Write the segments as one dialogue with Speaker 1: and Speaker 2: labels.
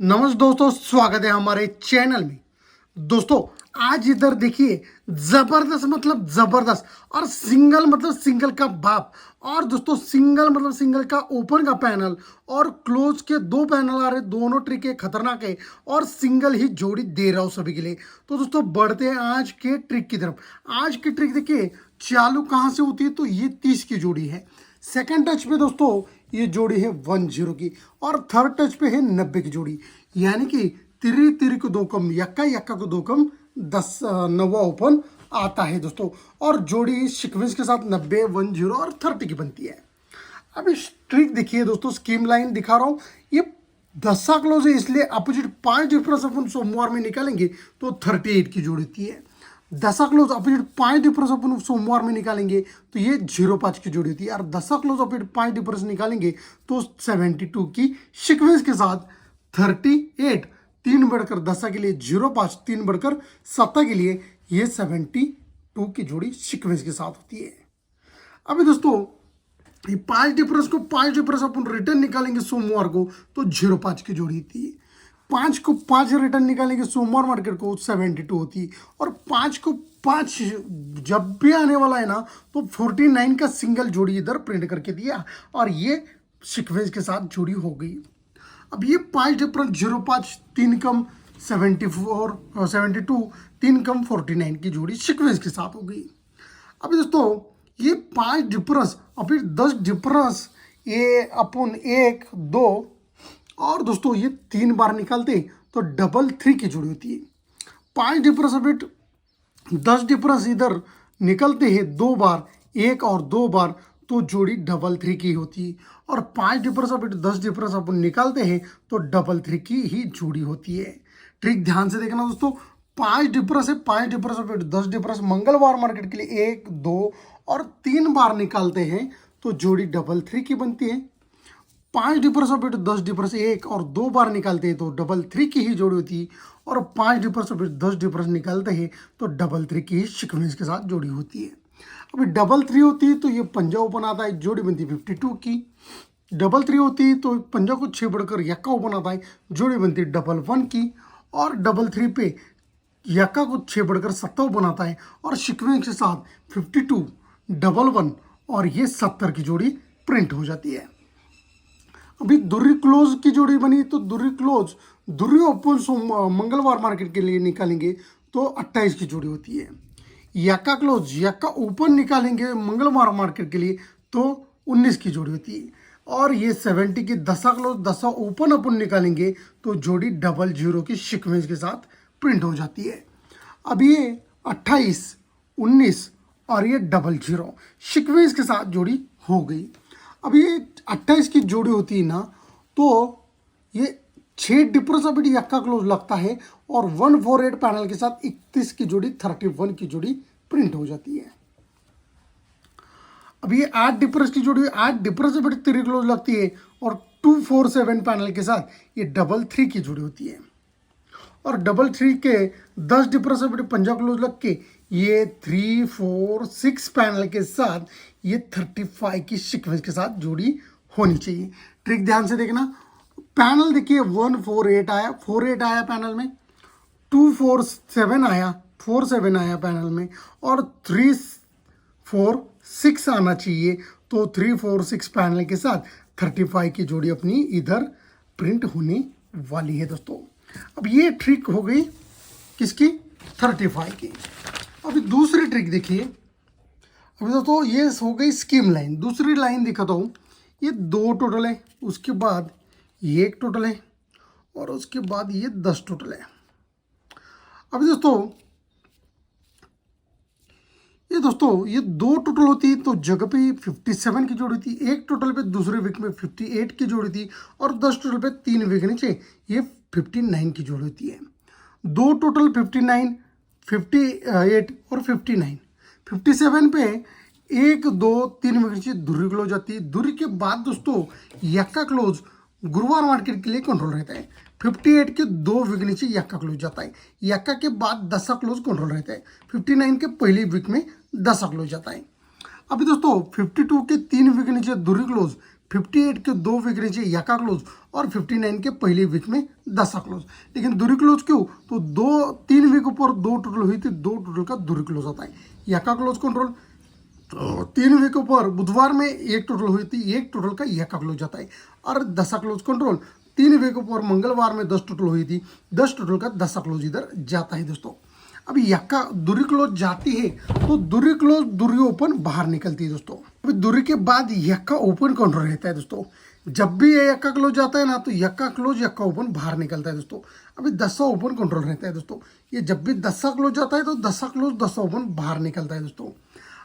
Speaker 1: नमस्कार दोस्तों, स्वागत है हमारे चैनल में। दोस्तों आज इधर देखिए, जबरदस्त मतलब जबरदस्त, और सिंगल मतलब सिंगल का बाप। और दोस्तों सिंगल मतलब सिंगल का ओपन का पैनल और क्लोज के दो पैनल आ रहे, दोनों ट्रिक है खतरनाक है, और सिंगल ही जोड़ी दे रहा हूं सभी के लिए। तो दोस्तों बढ़ते हैं आज के ट्रिक की तरफ। आज की ट्रिक देखिए चालू कहां से होती है, तो ये 30 की जोड़ी है। सेकंड टच पे दोस्तों ये जोड़ी है 10 की, और थर्ड टच पे है 90 की जोड़ी। यानी कि तिरी तिरी को दो कम, यक्का यक्का को दो कम, 10 नवा ओपन आता है दोस्तों। और जोड़ी सीक्वेंस के साथ 90, 10 और 30 की बनती है। अब इस ट्रिक देखिए दोस्तों, स्कीम लाइन दिखा रहा हूँ। ये 10 क्लोज है, इसलिए अपोजिट 5 डिफरेंस अपन सोमवार में निकालेंगे तो 38 की जोड़ी होती है। 10 क्लोज अपोजिट 5 डिफरेंस अपन सोमवार में निकालेंगे तो ये 05 की जोड़ी होती है। और 10 क्लोज अपोजिट 5 डिफरेंस निकालेंगे तो 72 की सीक्वेंस के साथ 38, 3 बढ़कर 10 के लिए 05, 3 बढ़कर 7 के लिए ये 72 की जोड़ी सीक्वेंस के साथ होती है। अभी दोस्तों ये 5 डिफरेंस को 5 डिफरेंस अपन रिटर्न निकालेंगे सोमवार को तो 05 की जोड़ी होती है। 5 को 5 रिटर्न निकालेंगे सोमवार मार्केट को 72 होती है। और 5 को 5 जब भी आने वाला है ना तो 49 का सिंगल जोड़ी इधर प्रिंट करके दिया, और ये सीक्वेंस के साथ जोड़ी हो गई। अब ये 5 डिफरेंस 05, 3 कम 74, 72, 3 कम 49 की जोड़ी सीक्वेंस के साथ हो गई। अभी दोस्तों ये 5 डिफरेंस और फिर 10 डिफरेंस, ये अपन 1, 2, और दोस्तों ये 3 बार निकालते तो 3 की जोड़ी होती है। 5 डिफरेंस अभी 10 डिफरेंस इधर निकलते हैं 2 बार, 1 और 2 बार, तो जोड़ी 3 की होती है। और 5 डिफरेंस अभी 10 डिफरेंस अपन निकालते हैं तो 3 की ही जोड़ी होती है। ट्रिक ध्यान से देखना दोस्तों, 5 डिफरेंस है, 5 डिफरेंस अभी 10 डिफरेंस मंगलवार मार्केट के लिए 1, 2 और 3 बार निकालते हैं तो जोड़ी 3 की बनती है। 5 डिफरेंस और फिर 10 डिफरेंस 1 और 2 बार निकालते हैं तो 3 की ही जोड़ी होती है। और 5 डिफरेंस और फिर 10 डिफरेंस निकालते हैं तो 3 की ही सीक्वेंस के साथ जोड़ी होती है। अभी 3 होती है तो ये पंजा ओपन आता है, जोड़ी बनती है 52 की। 3 होती है तो पंजा को 6 बढ़कर यक्का ओपन आता है, जोड़ी बनती है 11 की। और 3 पे यक्का को 6 बढ़कर 7 ओपन आता है, और सीक्वेंस के साथ 52, 11 और ये 70 की जोड़ी प्रिंट हो जाती है। अभी दुर्री क्लोज की जोड़ी बनी तो दुर्री क्लोज, दुर्री ओपन मंगलवार मार्केट के लिए निकालेंगे तो 28 की जोड़ी होती है। यक्का क्लोज, यक्का ओपन निकालेंगे मंगलवार मार्केट के लिए तो 19 की जोड़ी होती है। और ये 70 की 10 क्लोज, 10 ओपन अपन निकालेंगे तो जोड़ी 00 की सीक्वेंस के साथ प्रिंट हो जाती है। अब ये 28, 19 और ये 00 सीक्वेंस के साथ जोड़ी हो गई। अब ये 28 की जोड़ी होती है ना तो ये 6 डिफरेंस अभी यक्का क्लोज लगता है, और 148 पैनल के साथ 31 की जोड़ी, 31 की जोड़ी प्रिंट हो जाती है। अब ये 8 डिफरेंस की जोड़ी, 8 डिफरेंस अभी 3 क्लोज लगती है, और 247 पैनल के साथ ये 33 की जोड़ी होती है। और 3 के 10 डिफरेंस अभी पंजा क्लोज लग के ये 3, 4, 6 पैनल के साथ ये 35 की सीक्वेंस के साथ जोड़ी होनी चाहिए। ट्रिक ध्यान से देखना, पैनल देखिए 148 आया, 48 आया पैनल में, 247 आया, 47 आया पैनल में, और 346 आना चाहिए तो 346 पैनल के साथ 35 की जोड़ी अपनी इधर प्रिंट होने वाली है दोस्तों। अब ये ट्रिक हो गई किसकी, 35 की। अभी दूसरी ट्रिक देखिए। अभी दोस्तों ये हो गई स्कीम लाइन। दूसरी लाइन दिखाता हूँ, ये 2 टोटल है, उसके बाद ये 1 टोटल है, और उसके बाद ये 10 टोटल है। अभी दोस्तों ये 2 टोटल होती है तो जगह पे 57 की जोड़ी थी, 1 टोटल पे दूसरे वीक में 58 की जोड़ी थी, और 10 टोटल पे 3 वीक नीचे ये 59 की जोड़ी होती है। 2 टोटल 59, 58 और 59, 57 पे 1, 2, 3 वीक नीचे धुर्री क्लोज जाती है। धुर्री के बाद दोस्तों यक्का क्लोज गुरुवार मार्केट के लिए कंट्रोल रहता है। 58 के 2 वीक नीचे यक्का क्लोज जाता है। यक्का के बाद 10 क्लोज कंट्रोल रहता है। 59 के पहले वीक में 10 क्लोज जाता है। अभी दोस्तों 52 के 3 वीक नीचे धुर्री क्लोज, 58 के 2 वीक नीचे यका क्लोज और 59 के पहले वीक में दसा क्लोज। लेकिन दूरी क्लोज क्यों, तो 3 वीक ऊपर 2 टोटल हुई थी, 2 टोटल का दूरी क्लोज आता है। यका क्लोज कंट्रोल तो 3 वीक ऊपर बुधवार में 1 टोटल हुई थी, 1 टोटल का यका क्लोज जाता है। और दसा क्लोज कंट्रोल 3 वीक ऊपर मंगलवार में 10 टोटल हुई थी, 10 टोटल का दसा क्लोज इधर जाता है दोस्तों। अभी यक्का दूरी क्लोज जाती है तो दूरी क्लोज दूरी ओपन बाहर निकलती है दोस्तों। अभी दूरी के बाद यक्का ओपन कंट्रोल रहता है दोस्तों। जब भी ये यक्का क्लोज जाता है ना तो यक्का क्लोज यक्का ओपन बाहर निकलता है दोस्तों। अभी दसा ओपन कंट्रोल रहता है दोस्तों। ये जब भी दसा क्लोज जाता है तो दसा क्लोज दसा ओपन बाहर निकलता है दोस्तों।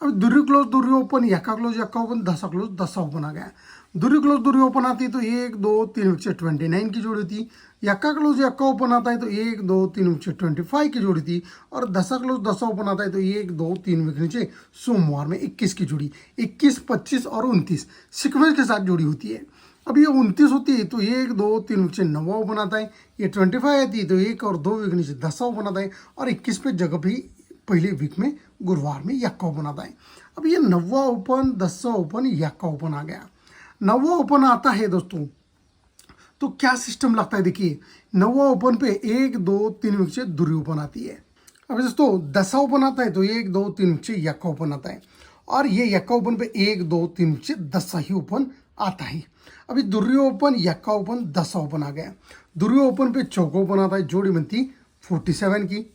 Speaker 1: अभी दूरी क्लोज दूरी ओपन यक्का क्लोज यक्का ओपन दसा क्लोज दसा ओपन आ गया। दूरी क्लोज दूरी ओपन आती है तो 1 2 3 वीक से 29 की जोड़ी थी। यक्का क्लोज यक्का ओपन आता है तो 1 2 3 वीक से 25 की जोड़ी थी। और दसा क्लोज दसा ओपन आता है तो 1 2 3 वीक नीचे सोमवार में 21 की जोड़ी, 21 25 और 29 सीक्वेंस के साथ जोड़ी होती है। अब ये 29 होती है तो 1 2 3 वीक से 9 ओपन आता है। ये 25 आती है तो 1 और 2 वीक नीचे 10 ओपन आता है। और 21 पे जगह भी पहले वीक में गुरुवार में यक्का ओपन आता है। अब ये 9वां ओपन 10वां ओपन यक्का ओपन आ गया। 9वां ओपन आता है दोस्तों तो क्या सिस्टम लगता है, देखिए 9वां ओपन पे 1 2 3 वीक से दूरी ओपन आती है। अब दोस्तों 10वां ओपन आता है तो 1 2 3 वीक से यक्का ओपन आता है। और ये यक्का ओपन पे 1 2 3 वीक से 10 ही ओपन आता है। अभी दूरी ओपन यक्का ओपन 10 ओपन आ गया। दूरी ओपन पे चौका ओपन आता है, जोड़ी बनती 47 की।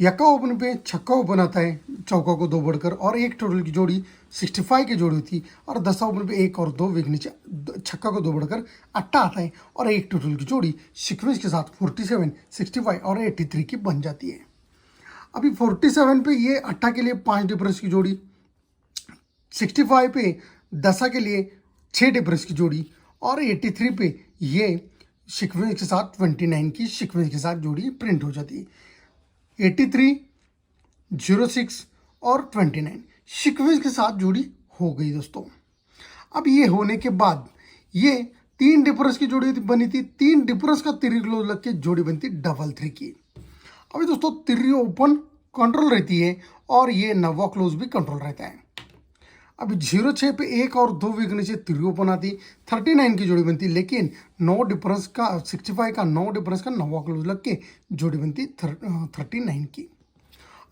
Speaker 1: यक्का ओपन पे छक्का ओपन आता है, चौका को 2 बढ़कर, और 1 टोटल की जोड़ी 65 की जोड़ी थी। और दसा ओपन पे 1 और 2 वीक नीचे छक्का को 2 बढ़कर 8 आता है। और 1 टोटल की जोड़ी सीक्वेंस के साथ 47 65 और 83 की बन जाती है। अभी 47 पे ये 8 के लिए 5 डिफरेंस की जोड़ी, 65 पे दसा के लिए 6 डिफरेंस की जोड़ी, और 83 पे ये सीक्वेंस के साथ 29 की सीक्वेंस के साथ जोड़ी प्रिंट हो जाती है। 83 06 और 29 सीक्वेंस के साथ जुड़ी हो गई दोस्तों। अब ये होने के बाद ये 3 डिफरेंस की जोड़ी बनी थी, 3 डिफरेंस का तिरी क्लोज लग के जोड़ी बनती 3 की। अभी दोस्तों तिरी ओपन कंट्रोल रहती है और ये 9वां क्लोज भी कंट्रोल रहता है। अभी 06 पे 1 और 2 वीक नीचे तिरी ओपन आती 39 की जोड़ी बनती, लेकिन 9 डिफरेंस का 65 का 9 डिफरेंस का 9वां क्लोज लग के जोड़ी बनती 39 की।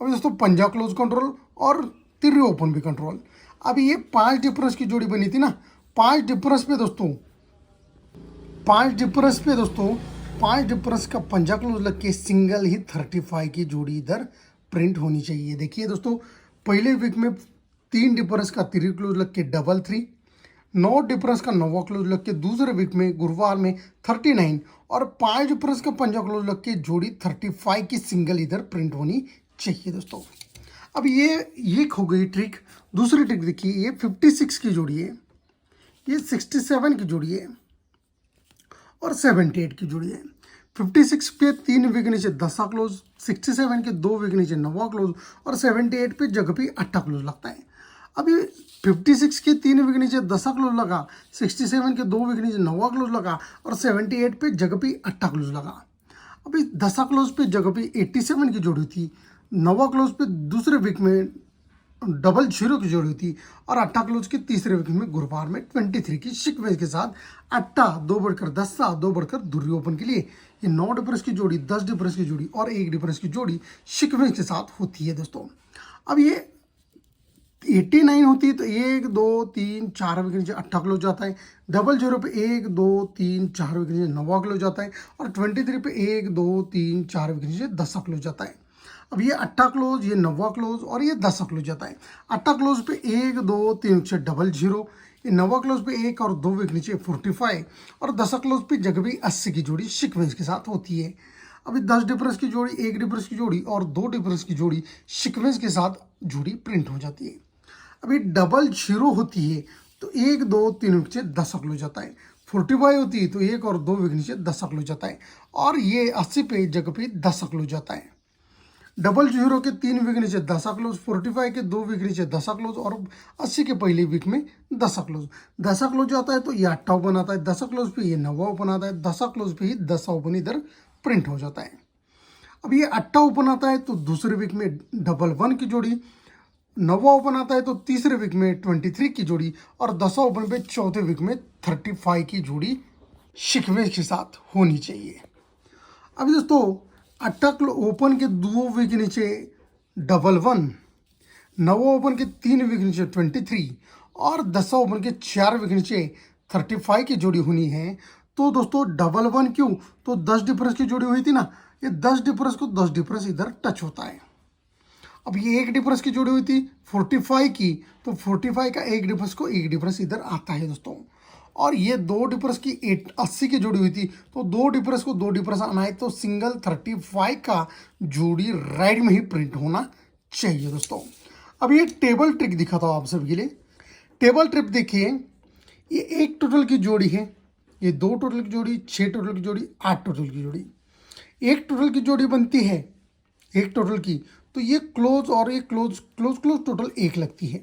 Speaker 1: अभी दोस्तों पंजा क्लोज कंट्रोल और तिरी ओपन भी कंट्रोल। अभी ये 5 डिफरेंस की जोड़ी बनी थी ना, 5 डिफरेंस पे दोस्तों 5 डिफरेंस का पंजा क्लोज लग के सिंगल ही 35 की जोड़ी इधर प्रिंट होनी चाहिए। देखिए दोस्तों पहले वीक में 3 डिफरेंस का तिरी क्लोज लग के 3, 9 डिफरेंस का 9वां क्लोज लग के दूसरे वीक में गुरुवार में 39, और 5 डिफरेंस का पंजा क्लोज लग के जोड़ी 35 की सिंगल इधर प्रिंट होनी चाहिए दोस्तों। अब ये एक हो गई ट्रिक। दूसरी ट्रिक देखिए, ये 56 की जोड़ी है, ये 67 की जोड़ी है और 78 की जोड़ी है। 56 पे 3 वीक नीचे 10 क्लोज, 67 के 2 वीक नीचे 9वां क्लोज, और 78 पे जगह पे 8 क्लोज लगता है। अभी 56 के 3 वीक नीचे 10 क्लोज लगा, 67 के 2 वीक नीचे 9वां क्लोज लगा, और 78 पे जगह पे 8 क्लोज लगा। अभी 10 क्लोज पे जगह पे 87 की जोड़ी थी, 9वां क्लोज पे दूसरे वीक में 00 की जोड़ी थी, और 8 क्लोज के तीसरे वीक में गुरुवार में 23 की सीक्वेंस के साथ 8 2 बढ़कर 10 2 बढ़कर दूरी ओपन के लिए ये 9 डिफरेंस की जोड़ी, 10 डिफरेंस की जोड़ी और 1 डिफरेंस की जोड़ी सीक्वेंस के साथ होती है दोस्तों। अब ये 89 होती है तो 1 2 3 4 वीक नीचे 8 क्लोज जाता है। 00 पे 1 2 3 4 वीक नीचे 9वां क्लोज जाता है, और 23 पे 1 2 3 4 वीक नीचे 10 क्लोज जाता है। अब ये 8 क्लोज, ये 9वां क्लोज और ये 10 क्लोज जाता है। 8 क्लोज पे 1 2 3 वीक से 00, ये 9वां क्लोज पे 1 और 2 वीक नीचे 45, और 10 क्लोज पे जगह भी 80 की जोड़ी सीक्वेंस के साथ होती है। अभी 10 डिफरेंस की जोड़ी, 1 डिफरेंस की जोड़ी और 2 डिफरेंस की जोड़ी सीक्वेंस के साथ जोड़ी प्रिंट हो जाती है। अभी 00 होती है तो 1 2 3 वीक से 10 क्लोज जाता है। 45 होती है तो 1 और 2 वीक नीचे 10 क्लोज जाता है, और ये 80 पे जगह पे 10 क्लोज जाता है। 00 के 3 वीक नीचे 10 क्लोज, 45 के 2 वीक नीचे 10 क्लोज, और 80 के पहले वीक में 10 क्लोज। 10 क्लोज जाता है तो ये 8 ओपन आता है, 10 क्लोज पे ये 9वां ओपन आता है, 10 क्लोज पे ही 10 ओपन इधर प्रिंट हो जाता है। अब ये 8 ओपन आता है तो दूसरे वीक में 11 की जोड़ी, 9वां ओपन आता है तो तीसरे वीक में 23 की जोड़ी और 10वां ओपन पे चौथे वीक में 35 की जोड़ी शिकवे के साथ होनी चाहिए। अभी दोस्तों अटक ओपन के 2 वीक नीचे 11, 9वां ओपन के 3 वीक नीचे 23 और 10वां ओपन के 4 वीक नीचे 35 की जोड़ी होनी है। तो दोस्तों 11 क्यों, तो 10 डिफरेंस की जोड़ी हुई थी ना, ये 10 डिफरेंस को 10 डिफरेंस इधर टच होता है। अब ये एक डिफरेंस की जोड़ी हुई थी 45 की, तो 45 का एक डिफरेंस को एक डिफरेंस इधर आता है दोस्तों। और ये 2 डिफरेंस की 80 की जोड़ी हुई थी, तो 2 डिफरेंस को 2 डिफरेंस आना है, तो सिंगल 35 का जोड़ी राइट में ही प्रिंट होना चाहिए दोस्तों। अब ये टेबल ट्रिक दिखाता हूँ आप सभी के लिए। टेबल ट्रिक देखिए, ये एक टोटल की जोड़ी है, ये 2 टोटल की जोड़ी, 6 टोटल की जोड़ी, 8 टोटल की जोड़ी। एक टोटल की जोड़ी बनती है एक टोटल की, तो ये क्लोज और ये क्लोज क्लोज क्लोज टोटल 1 लगती है।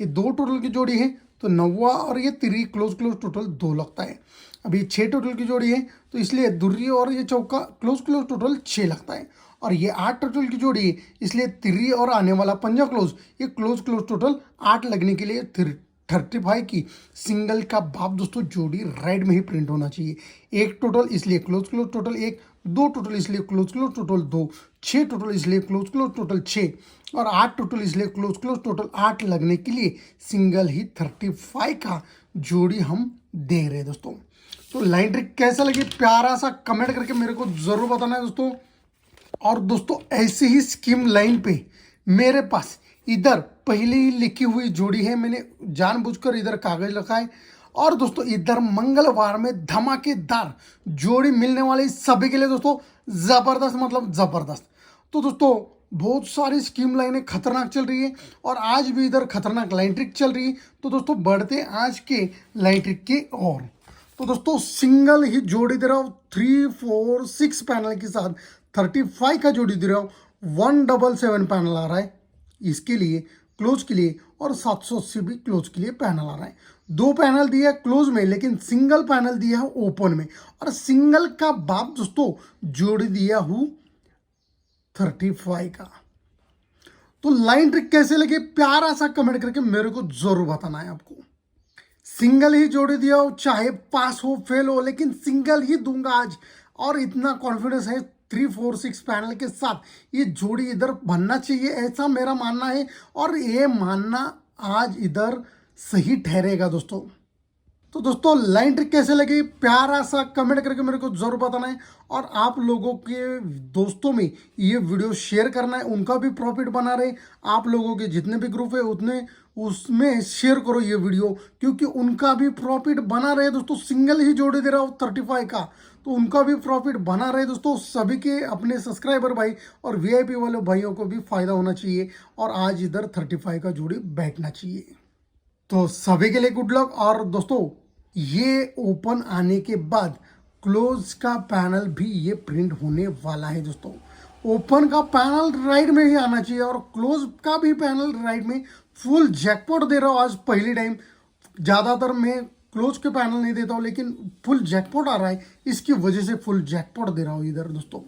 Speaker 1: ये 2 टोटल की जोड़ी है तो 9वां और ये 3 क्लोज क्लोज टोटल 2 लगता है। अब ये 6 टोटल की जोड़ी है तो इसलिए दुर्री और ये चौका क्लोज क्लोज टोटल 6 लगता है। और ये 8 टोटल की जोड़ी है इसलिए 3 और आने वाला पंजा क्लोज, ये क्लोज क्लोज टोटल 8 लगने के लिए 35 की सिंगल का बाप दोस्तों जोड़ी राइट में ही प्रिंट होना चाहिए। एक टोटल इसलिए क्लोज क्लोज टोटल 1, 2 टोटल इसलिए क्लोज क्लोज टोटल 2, 6 टोटल इसलिए क्लोज क्लोज टोटल 6 और 8 टोटल इसलिए क्लोज क्लोज टोटल 8 लगने के लिए सिंगल ही 35 का जोड़ी हम दे रहे हैं दोस्तों। तो लाइन ट्रिक कैसा लगे प्यारा सा कमेंट करके मेरे को जरूर बताना है दोस्तों। और दोस्तों ऐसे ही स्कीम लाइन पे मेरे पास इधर पहले ही लिखी हुई जोड़ी है, मैंने जानबूझकर इधर कागज रखा है। और दोस्तों इधर मंगलवार में धमाकेदार जोड़ी मिलने वाली सभी के लिए दोस्तों जबरदस्त मतलब जबरदस्त। तो दोस्तों बहुत सारी स्कीम लाइनें खतरनाक चल रही है और आज भी इधर खतरनाक लाइन ट्रिक चल रही है। तो दोस्तों बढ़ते हैं आज के लाइन ट्रिक की ओर। तो दोस्तों सिंगल ही जोड़ी दे रहा हूँ 3, 4, 6 पैनल के साथ 35 का जोड़ी दे रहा हूँ। 177 पैनल आ रहा है इसके लिए क्लोज के लिए और 780 भी क्लोज के लिए पैनल आ रहा है। 2 पैनल दिया है क्लोज में लेकिन सिंगल पैनल दिया है ओपन में। और सिंगल का बाप दोस्तों जोड़ी दिया हूँ 35 का। तो लाइन ट्रिक कैसे लगे प्यारा सा कमेंट करके मेरे को जरूर बताना है आपको। सिंगल ही जोड़ी दिया हो चाहे पास हो फेल हो, लेकिन सिंगल ही दूंगा आज। और इतना कॉन्फिडेंस है 3, 4, 6 पैनल के साथ ये जोड़ी इधर बनना चाहिए, ऐसा मेरा मानना है। और ये मानना आज इधर सही ठहरेगा दोस्तों। तो दोस्तों लाइन ट्रिक कैसे लगी प्यारा सा कमेंट करके मेरे को जरूर बताना है। और आप लोगों के दोस्तों में ये वीडियो शेयर करना है, उनका भी प्रॉफिट बना रहे। आप लोगों के जितने भी ग्रुप है उतने उसमें शेयर करो ये वीडियो, क्योंकि उनका भी प्रॉफिट बना रहे दोस्तों। सिंगल ही जोड़ी दे रहा हूँ 35 का, तो उनका भी प्रॉफिट बना रहे दोस्तों। सभी के अपने सब्सक्राइबर भाई और वीआईपी वाले भाइयों को भी फायदा होना चाहिए। और आज इधर 35 का जोड़ी बैठना चाहिए। तो सभी के लिए गुड लक। और दोस्तों ये ओपन आने के बाद क्लोज का पैनल भी ये प्रिंट होने वाला है दोस्तों। ओपन का पैनल राइट में ही आना चाहिए और क्लोज का भी पैनल राइट में। फुल जैकपॉट दे रहा हूँ आज पहली टाइम। ज़्यादातर मैं क्लोज के पैनल नहीं देता हूँ लेकिन फुल जैकपॉट आ रहा है, इसकी वजह से फुल जैकपॉट दे रहा हूँ इधर दोस्तों।